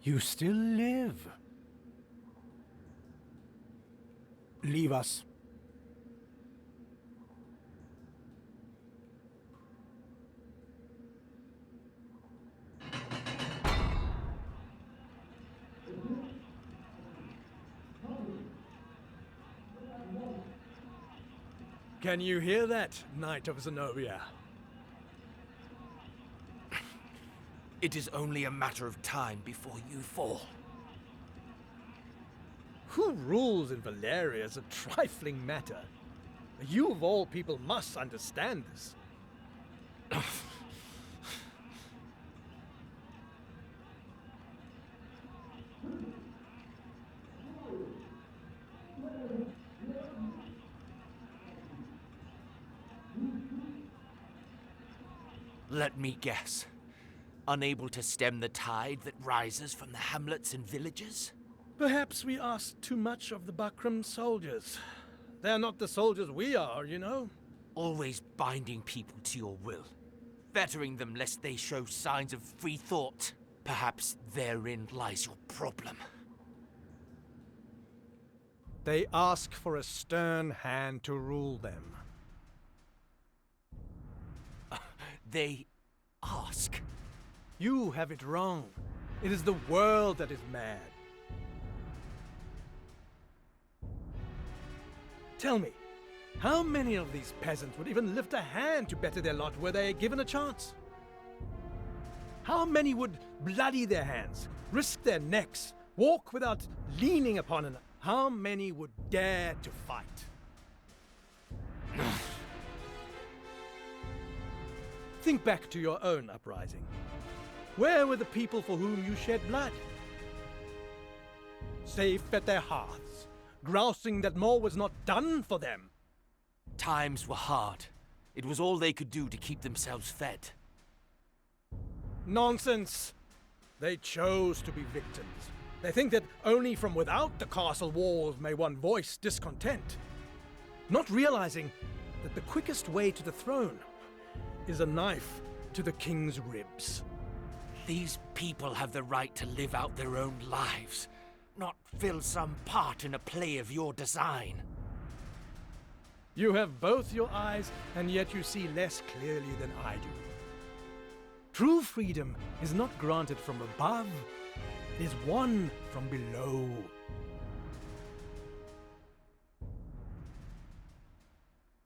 You still live. Leave us. Can you hear that, Knight of Zenobia? It is only a matter of time before you fall. Who rules in Valeria is a trifling matter. You of all people must understand this. Let me guess. Unable to stem the tide that rises from the hamlets and villages? Perhaps we ask too much of the Bakram soldiers. They're not the soldiers we are, you know. Always binding people to your will. Fettering them lest they show signs of free thought. Perhaps therein lies your problem. They ask for a stern hand to rule them. They ask. You have it wrong. It is the world that is mad. Tell me, how many of these peasants would even lift a hand to better their lot were they given a chance? How many would bloody their hands, risk their necks, walk without leaning upon another? How many would dare to fight? Think back to your own uprising. Where were the people for whom you shed blood? Safe at their hearths, grousing that more was not done for them. Times were hard. It was all they could do to keep themselves fed. Nonsense! They chose to be victims. They think that only from without the castle walls may one voice discontent, not realizing that the quickest way to the throne is a knife to the king's ribs. These people have the right to live out their own lives, not fill some part in a play of your design. You have both your eyes, and yet you see less clearly than I do. True freedom is not granted from above, it is won from below.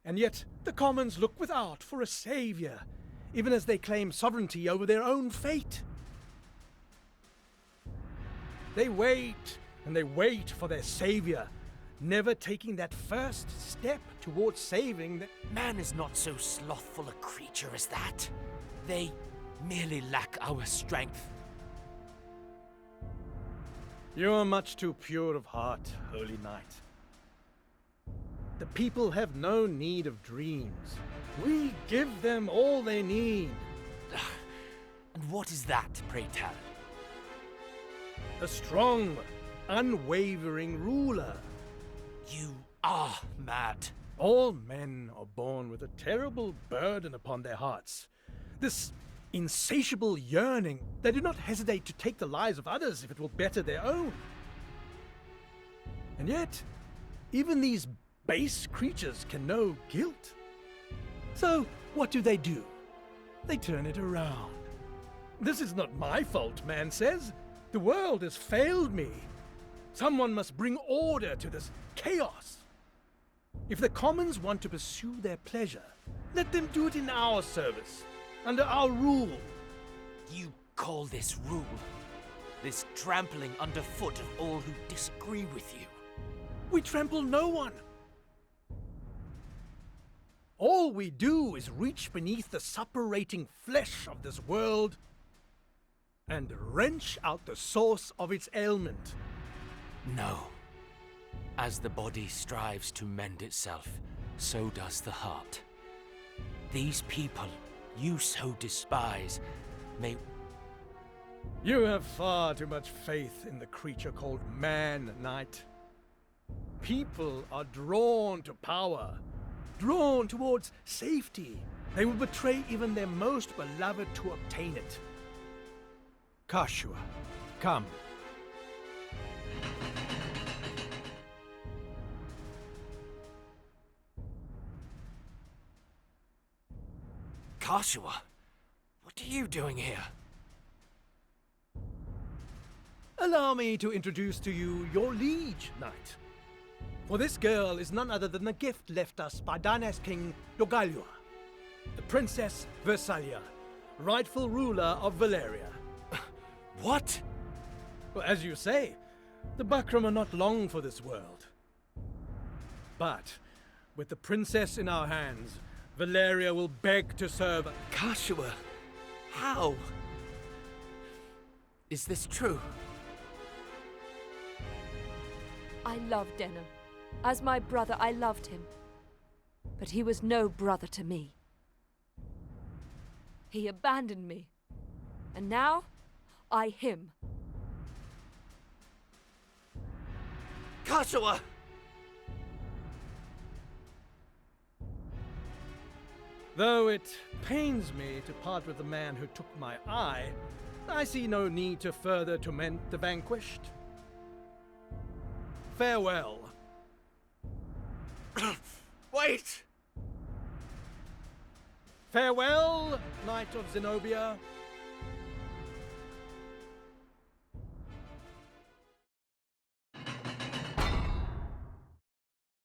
And yet, the commons look without for a savior, even as they claim sovereignty over their own fate. They wait, and they wait for their savior, never taking that first step towards saving the... Man is not so slothful a creature as that. They merely lack our strength. You are much too pure of heart, Holy Knight. The people have no need of dreams. We give them all they need. And what is that, pray tell? A strong, unwavering ruler. You are mad. All men are born with a terrible burden upon their hearts. This insatiable yearning. They do not hesitate to take the lives of others if it will better their own. And yet, even these base creatures can know guilt. So, what do? They turn it around. This is not my fault, man says. The world has failed me. Someone must bring order to this chaos. If the commons want to pursue their pleasure, let them do it in our service, under our rule. You call this rule? This trampling underfoot of all who disagree with you? We trample no one. All we do is reach beneath the suppurating flesh of this world and wrench out the source of its ailment. No. As the body strives to mend itself, so does the heart. These people you so despise may... You have far too much faith in the creature called man, Knight. People are drawn to power, drawn towards safety. They will betray even their most beloved to obtain it. Kashua, come. Kashua, what are you doing here? Allow me to introduce to you your liege, knight. For this girl is none other than the gift left us by Dynast King Yogalua, the Princess Versalia, rightful ruler of Valeria. What? Well, as you say, the Bakram are not long for this world. But with the princess in our hands, Valeria will beg to serve. Kashua, how? Is this true? I loved Denham. As my brother, I loved him. But he was no brother to me. He abandoned me. And now, I him. Kashua! Though it pains me to part with the man who took my eye, I see no need to further torment the vanquished. Farewell. Wait! Farewell, Knight of Zenobia.